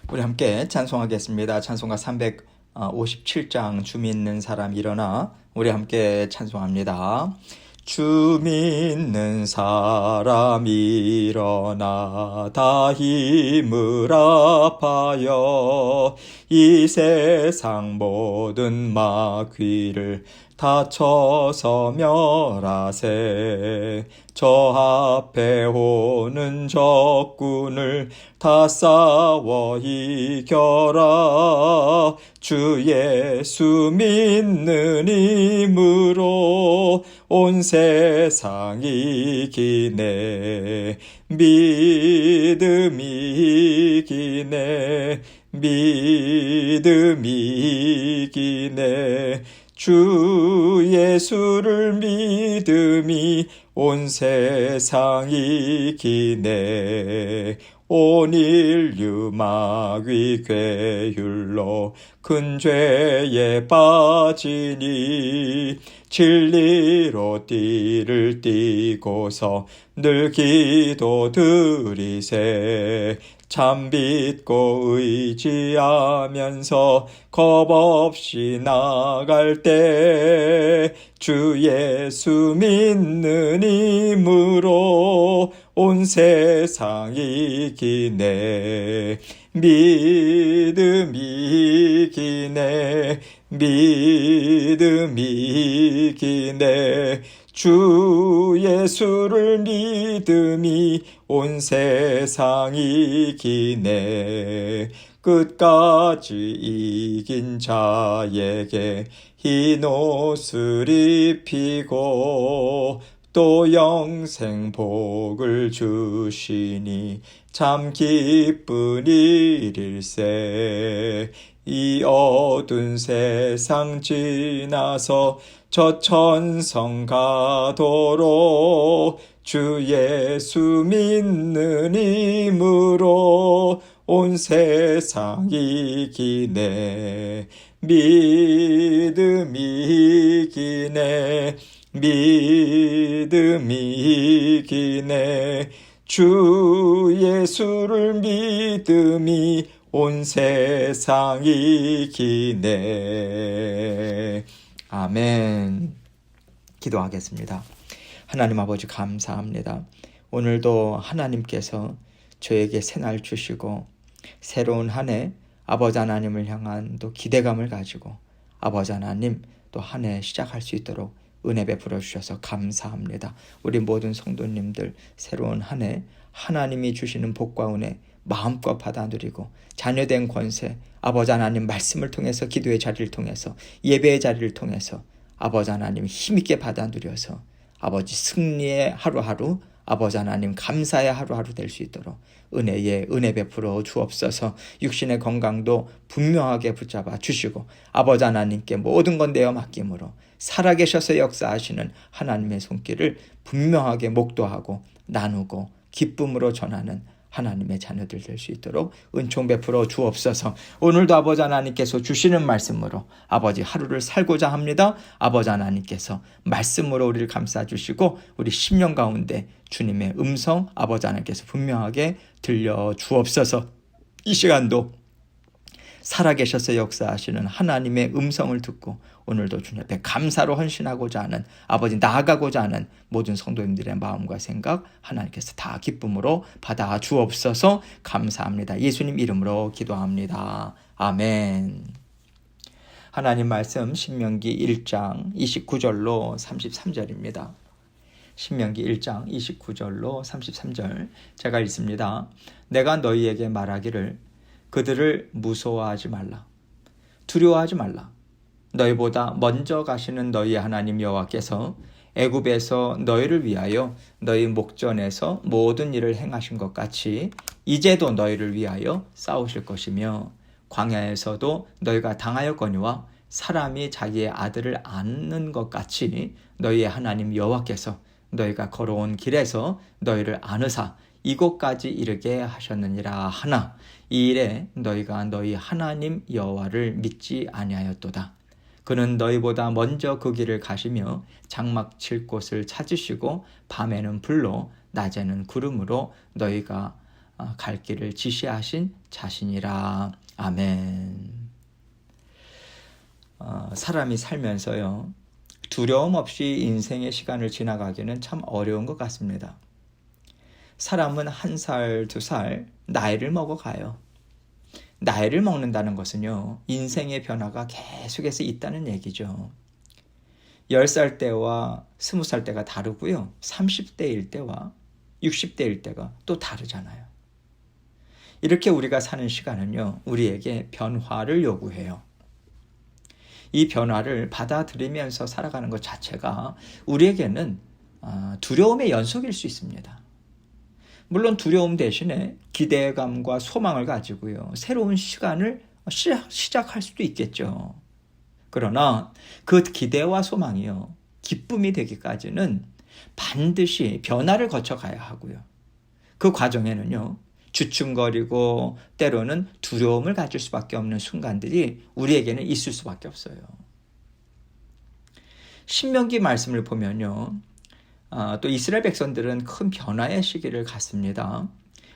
우리 함께 찬송하겠습니다. 찬송가 357장 주 믿는 사람 일어나 우리 함께 찬송합니다. 주 믿는 사람 일어나 다 힘을 합하여 이 세상 모든 마귀를 다쳐서 멸하세. 저 앞에 오는 적군을 다 싸워 이겨라. 주 예수 믿는 힘으로 온 세상 이기네. 믿음이 이기네. 믿음이 이기네. 주 예수를 믿음이 온 세상 이기네. 온 인류 마귀 괴율로 큰 죄에 빠지니 진리로 띠를 띠고서 늘 기도 드리세. 참 믿고 의지하면서 겁없이 나갈 때 주 예수 믿는 힘으로 온 세상 이기네. 믿음이 이기네. 믿음이 이기네. 주 예수를 믿음이 온 세상 이기네. 끝까지 이긴 자에게 흰 옷을 입히고 또 영생 복을 주시니 참 기쁜 일일세. 이 어두운 세상 지나서 저 천성 가도록 주 예수 믿는 힘으로 온 세상 이기네. 믿음이 이기네. 믿음이 이기네. 주 예수를 믿음이 온 세상 이기네. 아멘. 기도하겠습니다. 하나님 아버지 감사합니다. 오늘도 하나님께서 저에게 새날 주시고 새로운 한 해 아버지 하나님을 향한 또 기대감을 가지고 아버지 하나님 또 한 해 시작할 수 있도록 은혜 베풀어 주셔서 감사합니다. 우리 모든 성도님들 새로운 한 해 하나님이 주시는 복과 은혜 마음껏 받아 누리고 자녀된 권세 아버지 하나님 말씀을 통해서 기도의 자리를 통해서 예배의 자리를 통해서 아버지 하나님 힘있게 받아 누려서 아버지 승리의 하루하루 아버지 하나님 감사의 하루하루 될 수 있도록 은혜 베풀어 주옵소서. 육신의 건강도 분명하게 붙잡아 주시고 아버지 하나님께 모든 건 내어 맡김으로 살아계셔서 역사하시는 하나님의 손길을 분명하게 목도하고 나누고 기쁨으로 전하는 하나님의 자녀들 될 수 있도록 은총 베풀어 주옵소서. 오늘도 아버지 하나님께서 주시는 말씀으로 아버지 하루를 살고자 합니다. 아버지 하나님께서 말씀으로 우리를 감싸주시고 우리 심령 가운데 주님의 음성 아버지 하나님께서 분명하게 들려 주옵소서. 이 시간도 살아계셔서 역사하시는 하나님의 음성을 듣고 오늘도 주님 앞에 감사로 헌신하고자 하는 아버지 나아가고자 하는 모든 성도님들의 마음과 생각 하나님께서 다 기쁨으로 받아 주옵소서. 감사합니다. 예수님 이름으로 기도합니다. 아멘. 하나님 말씀 신명기 1장 29절로 33절입니다. 신명기 1장 29절로 33절 제가 읽습니다. 내가 너희에게 말하기를 그들을 무서워하지 말라. 두려워하지 말라. 너희보다 먼저 가시는 너희 하나님 여호와께서 애굽에서 너희를 위하여 너희 목전에서 모든 일을 행하신 것 같이 이제도 너희를 위하여 싸우실 것이며 광야에서도 너희가 당하였거니와 사람이 자기의 아들을 안는 것 같이 너희의 하나님 여호와께서 너희가 걸어온 길에서 너희를 안으사 이곳까지 이르게 하셨느니라 하나 이 일에 너희가 너희 하나님 여호와를 믿지 아니하였도다. 그는 너희보다 먼저 그 길을 가시며 장막 칠 곳을 찾으시고 밤에는 불로 낮에는 구름으로 너희가 갈 길을 지시하신 자신이라. 아멘. 사람이 살면서요, 두려움 없이 인생의 시간을 지나가기는 참 어려운 것 같습니다. 사람은 1살, 2살 나이를 먹어가요. 나이를 먹는다는 것은요, 인생의 변화가 계속해서 있다는 얘기죠. 10살 때와 20살 때가 다르고요. 30대일 때와 60대일 때가 또 다르잖아요. 이렇게 우리가 사는 시간은요, 우리에게 변화를 요구해요. 이 변화를 받아들이면서 살아가는 것 자체가 우리에게는 두려움의 연속일 수 있습니다. 물론 두려움 대신에 기대감과 소망을 가지고요, 새로운 시간을 시작할 수도 있겠죠. 그러나 그 기대와 소망이요, 기쁨이 되기까지는 반드시 변화를 거쳐가야 하고요. 그 과정에는요, 주춤거리고 때로는 두려움을 가질 수밖에 없는 순간들이 우리에게는 있을 수밖에 없어요. 신명기 말씀을 보면요, 또 이스라엘 백성들은 큰 변화의 시기를 갖습니다.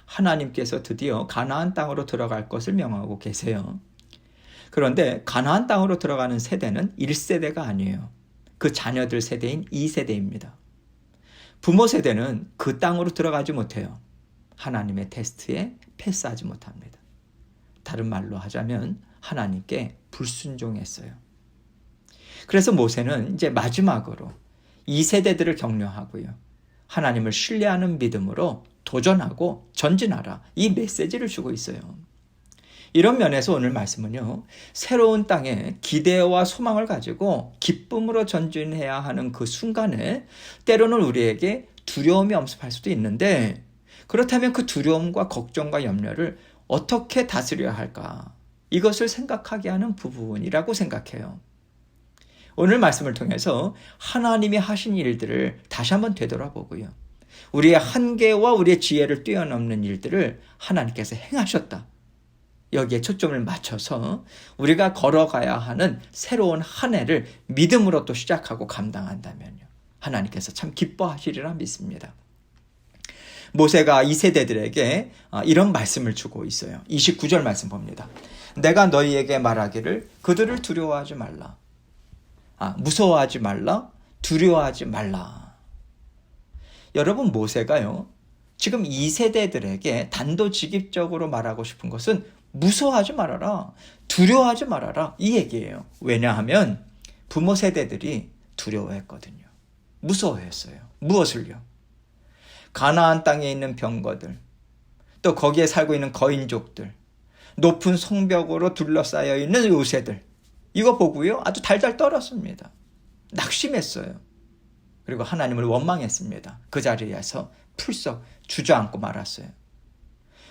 하나님께서 드디어 가나안 땅으로 들어갈 것을 명하고 계세요. 그런데 가나안 땅으로 들어가는 세대는 1세대가 아니에요. 그 자녀들 세대인 2세대입니다. 부모 세대는 그 땅으로 들어가지 못해요. 하나님의 테스트에 패스하지 못합니다. 다른 말로 하자면 하나님께 불순종했어요. 그래서 모세는 이제 마지막으로 2세대들을 격려하고요, 하나님을 신뢰하는 믿음으로 도전하고 전진하라, 이 메시지를 주고 있어요. 이런 면에서 오늘 말씀은요, 새로운 땅에 기대와 소망을 가지고 기쁨으로 전진해야 하는 그 순간에 때로는 우리에게 두려움이 엄습할 수도 있는데, 그렇다면 그 두려움과 걱정과 염려를 어떻게 다스려야 할까? 이것을 생각하게 하는 부분이라고 생각해요. 오늘 말씀을 통해서 하나님이 하신 일들을 다시 한번 되돌아보고요, 우리의 한계와 우리의 지혜를 뛰어넘는 일들을 하나님께서 행하셨다, 여기에 초점을 맞춰서 우리가 걸어가야 하는 새로운 한 해를 믿음으로 또 시작하고 감당한다면요, 하나님께서 참 기뻐하시리라 믿습니다. 모세가 2세대들에게 이런 말씀을 주고 있어요. 29절 말씀 봅니다. 내가 너희에게 말하기를 그들을 두려워하지 말라. 무서워하지 말라. 두려워하지 말라. 여러분, 모세가요, 지금 2세대들에게 단도직입적으로 말하고 싶은 것은 무서워하지 말아라, 두려워하지 말아라, 이 얘기예요. 왜냐하면 부모 세대들이 두려워했거든요. 무서워했어요. 무엇을요? 가나안 땅에 있는 병거들, 또 거기에 살고 있는 거인족들, 높은 성벽으로 둘러싸여 있는 요새들, 이거 보고요, 아주 달달 떨었습니다. 낙심했어요. 그리고 하나님을 원망했습니다. 그 자리에서 풀썩 주저앉고 말았어요.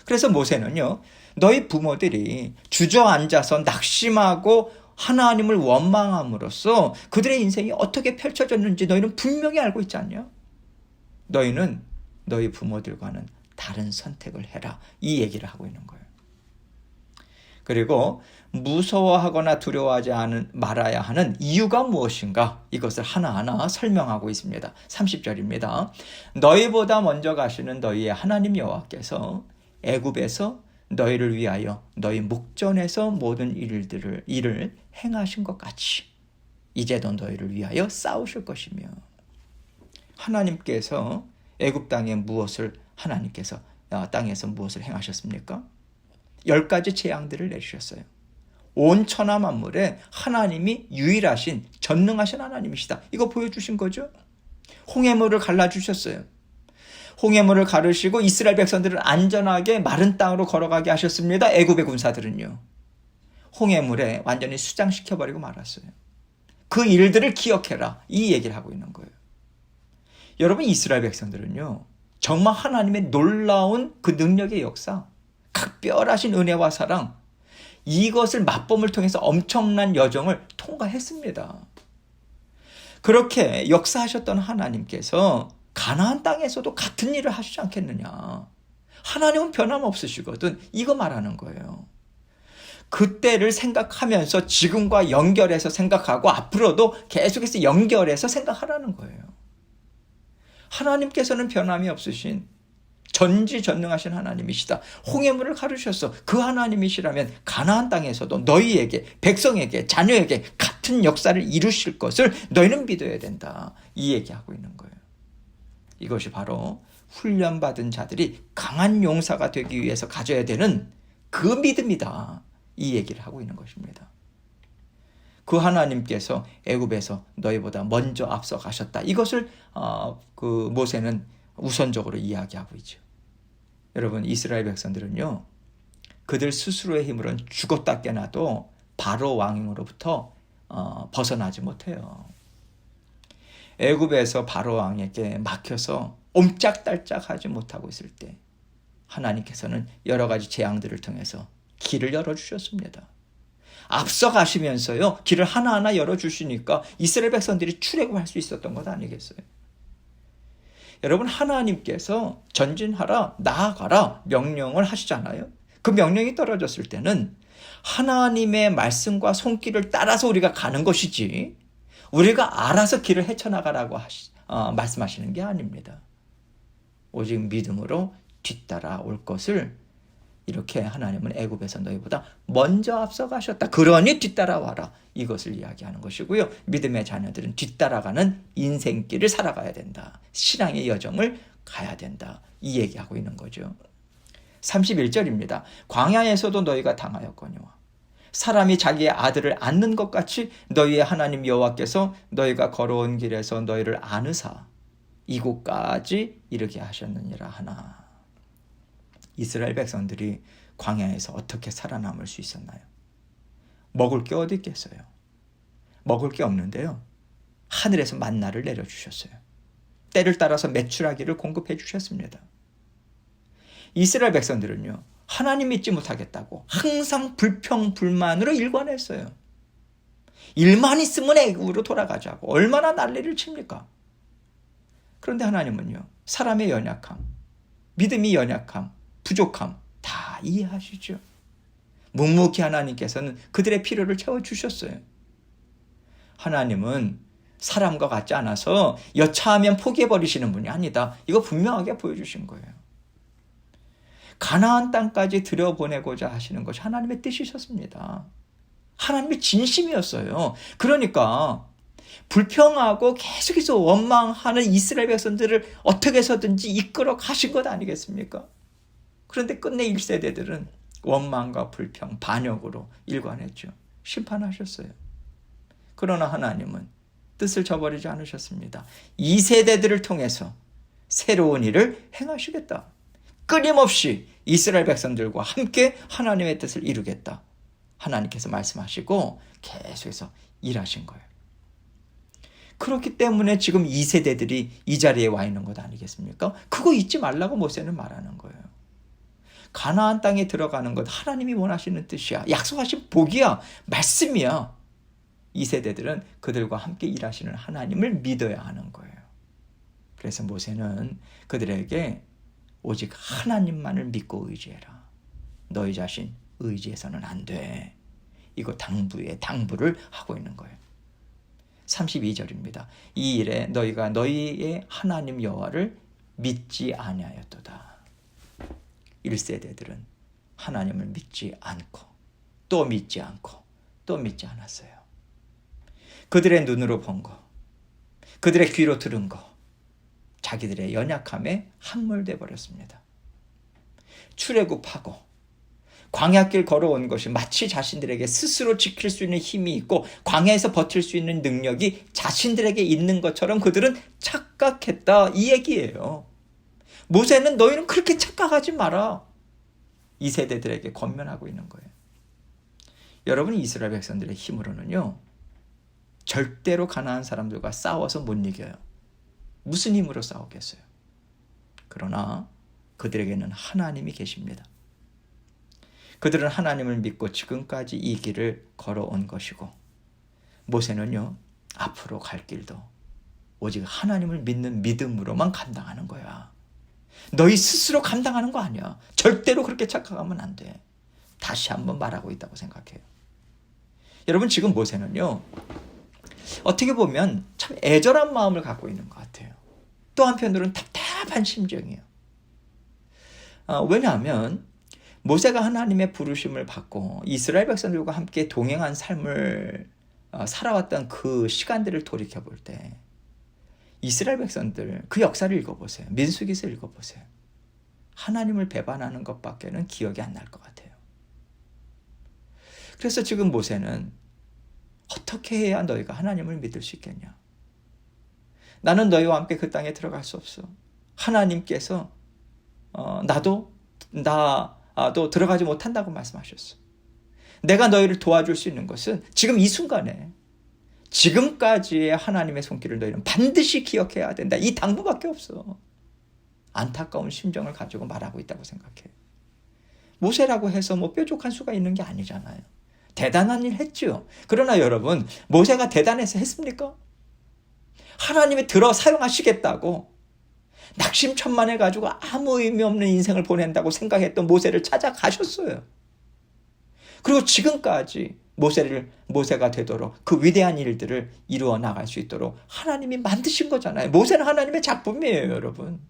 그래서 모세는요, 너희 부모들이 주저앉아서 낙심하고 하나님을 원망함으로써 그들의 인생이 어떻게 펼쳐졌는지 너희는 분명히 알고 있지 않냐? 너희는 너희 부모들과는 다른 선택을 해라, 이 얘기를 하고 있는 거예요. 그리고 무서워하거나 두려워하지 말아야 하는 이유가 무엇인가, 이것을 하나하나 설명하고 있습니다. 30절입니다. 너희보다 먼저 가시는 너희의 하나님 여호와께서 애굽에서 너희를 위하여 너희 목전에서 모든 일을 행하신 것 같이 이제도 너희를 위하여 싸우실 것이며. 하나님께서 애굽 땅에 땅에서 무엇을 행하셨습니까? 10가지 재앙들을 내주셨어요. 온 천하 만물에 하나님이 유일하신 전능하신 하나님이시다, 이거 보여주신 거죠. 홍해물을 갈라주셨어요. 홍해물을 가르시고 이스라엘 백성들을 안전하게 마른 땅으로 걸어가게 하셨습니다. 애굽의 군사들은요, 홍해물에 완전히 수장시켜버리고 말았어요. 그 일들을 기억해라, 이 얘기를 하고 있는 거예요. 여러분, 이스라엘 백성들은요, 정말 하나님의 놀라운 그 능력의 역사, 각별하신 은혜와 사랑, 이것을 맛봄을 통해서 엄청난 여정을 통과했습니다. 그렇게 역사하셨던 하나님께서 가나안 땅에서도 같은 일을 하시지 않겠느냐. 하나님은 변함없으시거든, 이거 말하는 거예요. 그때를 생각하면서 지금과 연결해서 생각하고 앞으로도 계속해서 연결해서 생각하라는 거예요. 하나님께서는 변함이 없으신 전지전능하신 하나님이시다. 홍해물을 가르셨어. 그 하나님이시라면 가나안 땅에서도 너희에게, 백성에게, 자녀에게 같은 역사를 이루실 것을 너희는 믿어야 된다. 이 얘기하고 있는 거예요. 이것이 바로 훈련받은 자들이 강한 용사가 되기 위해서 가져야 되는 그 믿음이다. 이 얘기를 하고 있는 것입니다. 그 하나님께서 애굽에서 너희보다 먼저 앞서 가셨다. 이것을 그 모세는 우선적으로 이야기하고 있죠. 여러분, 이스라엘 백성들은요, 그들 스스로의 힘으로는 죽었다 깨나도 바로 왕으로부터 벗어나지 못해요. 애굽에서 바로 왕에게 막혀서 옴짝달짝하지 못하고 있을 때 하나님께서는 여러 가지 재앙들을 통해서 길을 열어주셨습니다. 앞서 가시면서요, 길을 하나하나 열어주시니까 이스라엘 백성들이 출애굽할 수 있었던 것 아니겠어요? 여러분, 하나님께서 전진하라, 나아가라 명령을 하시잖아요. 그 명령이 떨어졌을 때는 하나님의 말씀과 손길을 따라서 우리가 가는 것이지 우리가 알아서 길을 헤쳐나가라고 말씀하시는 게 아닙니다. 오직 믿음으로 뒤따라올 것을 이렇게 하나님은 애굽에서 너희보다 먼저 앞서가셨다. 그러니 뒤따라와라. 이것을 이야기하는 것이고요. 믿음의 자녀들은 뒤따라가는 인생길을 살아가야 된다. 신앙의 여정을 가야 된다. 이 얘기하고 있는 거죠. 31절입니다. 광야에서도 너희가 당하였거니와 사람이 자기의 아들을 안는 것 같이 너희의 하나님 여호와께서 너희가 걸어온 길에서 너희를 안으사 이곳까지 이르게 하셨느니라 하나. 이스라엘 백성들이 광야에서 어떻게 살아남을 수 있었나요? 먹을 게 어디 있겠어요? 먹을 게 없는데요, 하늘에서 만나를 내려주셨어요. 때를 따라서 메추라기를 공급해 주셨습니다. 이스라엘 백성들은요, 하나님 믿지 못하겠다고 항상 불평불만으로 일관했어요. 일만 있으면 애굽으로 돌아가자고 얼마나 난리를 칩니까? 그런데 하나님은요, 사람의 연약함, 믿음이 연약함, 부족함 다 이해하시죠. 묵묵히 하나님께서는 그들의 필요를 채워주셨어요. 하나님은 사람과 같지 않아서 여차하면 포기해버리시는 분이 아니다. 이거 분명하게 보여주신 거예요. 가나안 땅까지 들여보내고자 하시는 것이 하나님의 뜻이셨습니다. 하나님의 진심이었어요. 그러니까 불평하고 계속해서 원망하는 이스라엘 백성들을 어떻게 해서든지 이끌어 가신 것 아니겠습니까? 그런데 끝내 1세대들은 원망과 불평, 반역으로 일관했죠. 심판하셨어요. 그러나 하나님은 뜻을 저버리지 않으셨습니다. 2세대들을 통해서 새로운 일을 행하시겠다. 끊임없이 이스라엘 백성들과 함께 하나님의 뜻을 이루겠다. 하나님께서 말씀하시고 계속해서 일하신 거예요. 그렇기 때문에 지금 2세대들이 이 자리에 와 있는 것 아니겠습니까? 그거 잊지 말라고 모세는 말하는 거예요. 가나안 땅에 들어가는 것 하나님이 원하시는 뜻이야. 약속하신 복이야. 말씀이야. 2세대들은 그들과 함께 일하시는 하나님을 믿어야 하는 거예요. 그래서 모세는 그들에게 오직 하나님만을 믿고 의지해라. 너희 자신 의지해서는 안 돼. 이거 당부를 하고 있는 거예요. 32절입니다. 이 일에 너희가 너희의 하나님 여호와를 믿지 아니하였도다. 1세대들은 하나님을 믿지 않고 또 믿지 않고 또 믿지 않았어요. 그들의 눈으로 본 거, 그들의 귀로 들은 거, 자기들의 연약함에 함몰돼 버렸습니다. 출애굽하고 광야길 걸어온 것이 마치 자신들에게 스스로 지킬 수 있는 힘이 있고 광야에서 버틸 수 있는 능력이 자신들에게 있는 것처럼 그들은 착각했다, 이 얘기예요. 모세는 너희는 그렇게 착각하지 마라. 이 세대들에게 권면하고 있는 거예요. 여러분, 이스라엘 백성들의 힘으로는요, 절대로 가나안 사람들과 싸워서 못 이겨요. 무슨 힘으로 싸우겠어요? 그러나 그들에게는 하나님이 계십니다. 그들은 하나님을 믿고 지금까지 이 길을 걸어온 것이고, 모세는요, 앞으로 갈 길도 오직 하나님을 믿는 믿음으로만 감당하는 거야. 너희 스스로 감당하는 거 아니야. 절대로 그렇게 착각하면 안 돼. 다시 한번 말하고 있다고 생각해요. 여러분, 지금 모세는요, 어떻게 보면 참 애절한 마음을 갖고 있는 것 같아요. 또 한편으로는 답답한 심정이에요. 왜냐하면 모세가 하나님의 부르심을 받고 이스라엘 백성들과 함께 동행한 삶을 살아왔던 그 시간들을 돌이켜볼 때 이스라엘 백성들 그 역사를 읽어보세요. 민수기서 읽어보세요. 하나님을 배반하는 것밖에는 기억이 안 날 것 같아요. 그래서 지금 모세는 어떻게 해야 너희가 하나님을 믿을 수 있겠냐? 나는 너희와 함께 그 땅에 들어갈 수 없어. 하나님께서 나도 들어가지 못한다고 말씀하셨어. 내가 너희를 도와줄 수 있는 것은 지금 이 순간에 지금까지의 하나님의 손길을 너희는 반드시 기억해야 된다. 이 당부밖에 없어. 안타까운 심정을 가지고 말하고 있다고 생각해요. 모세라고 해서 뾰족한 수가 있는 게 아니잖아요. 대단한 일 했죠. 그러나 여러분, 모세가 대단해서 했습니까? 하나님이 들어 사용하시겠다고 낙심천만해가지고 아무 의미 없는 인생을 보낸다고 생각했던 모세를 찾아가셨어요. 그리고 지금까지 모세가 되도록 그 위대한 일들을 이루어 나갈 수 있도록 하나님이 만드신 거잖아요. 모세는 하나님의 작품이에요, 여러분.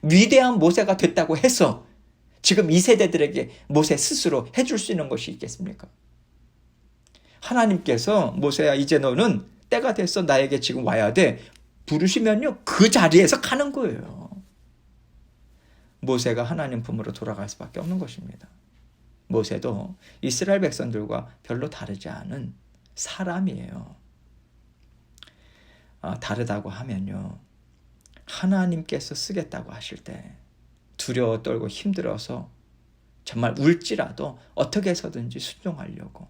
위대한 모세가 됐다고 해서 지금 이 세대들에게 모세 스스로 해줄 수 있는 것이 있겠습니까? 하나님께서 모세야, 이제 너는 때가 됐어. 나에게 지금 와야 돼. 부르시면요, 그 자리에서 가는 거예요. 모세가 하나님 품으로 돌아갈 수밖에 없는 것입니다. 모세도 이스라엘 백성들과 별로 다르지 않은 사람이에요. 다르다고 하면요, 하나님께서 쓰겠다고 하실 때 두려워 떨고 힘들어서 정말 울지라도 어떻게 해서든지 순종하려고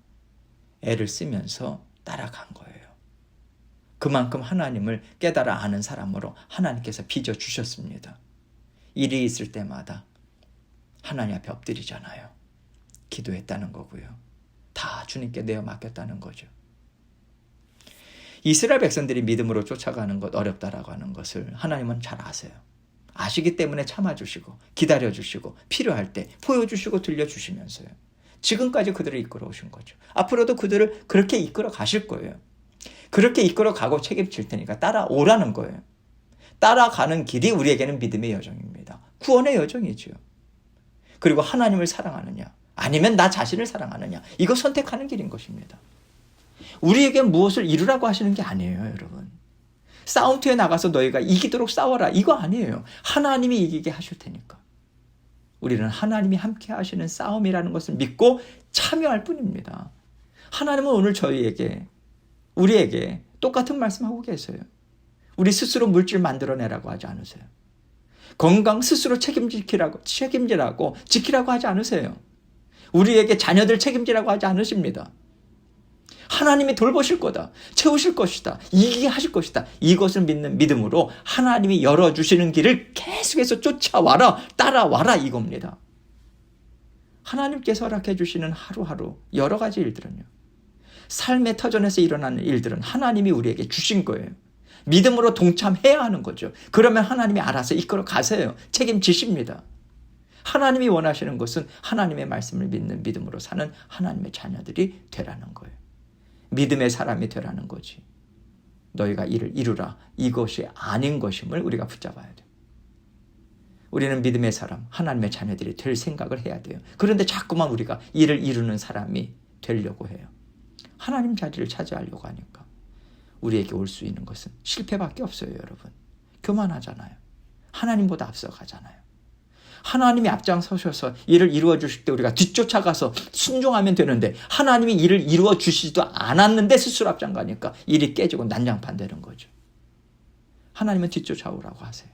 애를 쓰면서 따라간 거예요. 그만큼 하나님을 깨달아 아는 사람으로 하나님께서 빚어주셨습니다. 일이 있을 때마다 하나님 앞에 엎드리잖아요. 기도했다는 거고요. 다 주님께 내어 맡겼다는 거죠. 이스라엘 백성들이 믿음으로 쫓아가는 것 어렵다라고 하는 것을 하나님은 잘 아세요. 아시기 때문에 참아주시고 기다려주시고 필요할 때 보여주시고 들려주시면서요. 지금까지 그들을 이끌어 오신 거죠. 앞으로도 그들을 그렇게 이끌어 가실 거예요. 그렇게 이끌어 가고 책임질 테니까 따라오라는 거예요. 따라가는 길이 우리에게는 믿음의 여정입니다. 구원의 여정이죠. 그리고 하나님을 사랑하느냐 아니면 나 자신을 사랑하느냐, 이거 선택하는 길인 것입니다. 우리에게 무엇을 이루라고 하시는 게 아니에요, 여러분. 싸움터에 나가서 너희가 이기도록 싸워라, 이거 아니에요. 하나님이 이기게 하실 테니까. 우리는 하나님이 함께 하시는 싸움이라는 것을 믿고 참여할 뿐입니다. 하나님은 오늘 우리에게 똑같은 말씀하고 계세요. 우리 스스로 물질 만들어내라고 하지 않으세요. 건강 스스로 책임지라고 지키라고 하지 않으세요. 우리에게 자녀들 책임지라고 하지 않으십니다. 하나님이 돌보실 거다, 채우실 것이다, 이기게 하실 것이다, 이것을 믿는 믿음으로 하나님이 열어주시는 길을 계속해서 쫓아와라, 따라와라, 이겁니다. 하나님께서 허락해 주시는 하루하루 여러 가지 일들은요, 삶의 터전에서 일어나는 일들은 하나님이 우리에게 주신 거예요. 믿음으로 동참해야 하는 거죠. 그러면 하나님이 알아서 이끌어 가세요. 책임지십니다. 하나님이 원하시는 것은 하나님의 말씀을 믿는 믿음으로 사는 하나님의 자녀들이 되라는 거예요. 믿음의 사람이 되라는 거지. 너희가 이를 이루라, 이것이 아닌 것임을 우리가 붙잡아야 돼요. 우리는 믿음의 사람, 하나님의 자녀들이 될 생각을 해야 돼요. 그런데 자꾸만 우리가 이를 이루는 사람이 되려고 해요. 하나님 자리를 차지하려고 하니까 우리에게 올 수 있는 것은 실패밖에 없어요, 여러분. 교만하잖아요. 하나님보다 앞서가잖아요. 하나님이 앞장서셔서 일을 이루어 주실 때 우리가 뒤쫓아가서 순종하면 되는데, 하나님이 일을 이루어 주시지도 않았는데 스스로 앞장가니까 일이 깨지고 난장판 되는 거죠. 하나님은 뒤쫓아오라고 하세요.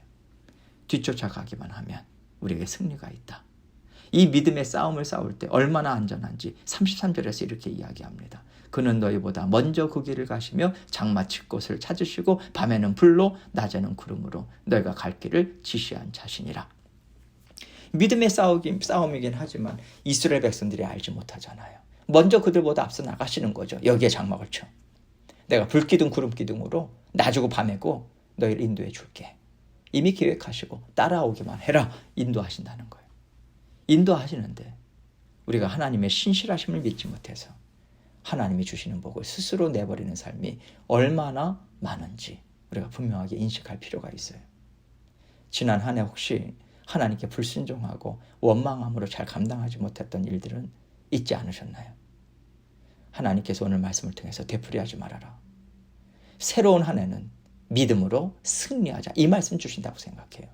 뒤쫓아가기만 하면 우리에게 승리가 있다. 이 믿음의 싸움을 싸울 때 얼마나 안전한지 33절에서 이렇게 이야기합니다. 그는 너희보다 먼저 그 길을 가시며 장마칠 곳을 찾으시고 밤에는 불로 낮에는 구름으로 너희가 갈 길을 지시한 자신이라. 믿음의 싸움이긴 하지만 이스라엘 백성들이 알지 못하잖아요. 먼저 그들보다 앞서 나가시는 거죠. 여기에 장막을 쳐. 내가 불기둥 구름기둥으로 낮이고 밤이고 너희를 인도해 줄게. 이미 계획하시고 따라오기만 해라, 인도하신다는 거예요. 인도하시는데 우리가 하나님의 신실하심을 믿지 못해서 하나님이 주시는 복을 스스로 내버리는 삶이 얼마나 많은지 우리가 분명하게 인식할 필요가 있어요. 지난 한 해 혹시 하나님께 불순종하고 원망함으로 잘 감당하지 못했던 일들은 있지 않으셨나요? 하나님께서 오늘 말씀을 통해서 되풀이하지 말아라. 새로운 한 해는 믿음으로 승리하자. 이 말씀 주신다고 생각해요.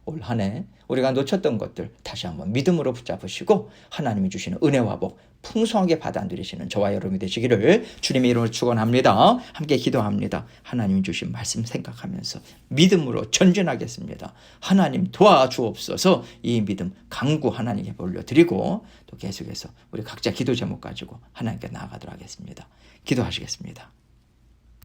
올 한 해 우리가 놓쳤던 것들 다시 한번 믿음으로 붙잡으시고 하나님이 주시는 은혜와 복 풍성하게 받아 누리시는 저와 여러분이 되시기를 주님의 이름으로 축원합니다. 함께 기도합니다. 하나님 주신 말씀 생각하면서 믿음으로 전진하겠습니다. 하나님 도와주옵소서. 이 믿음 강구 하나님께 올려드리고 또 계속해서 우리 각자 기도 제목 가지고 하나님께 나아가도록 하겠습니다. 기도하시겠습니다.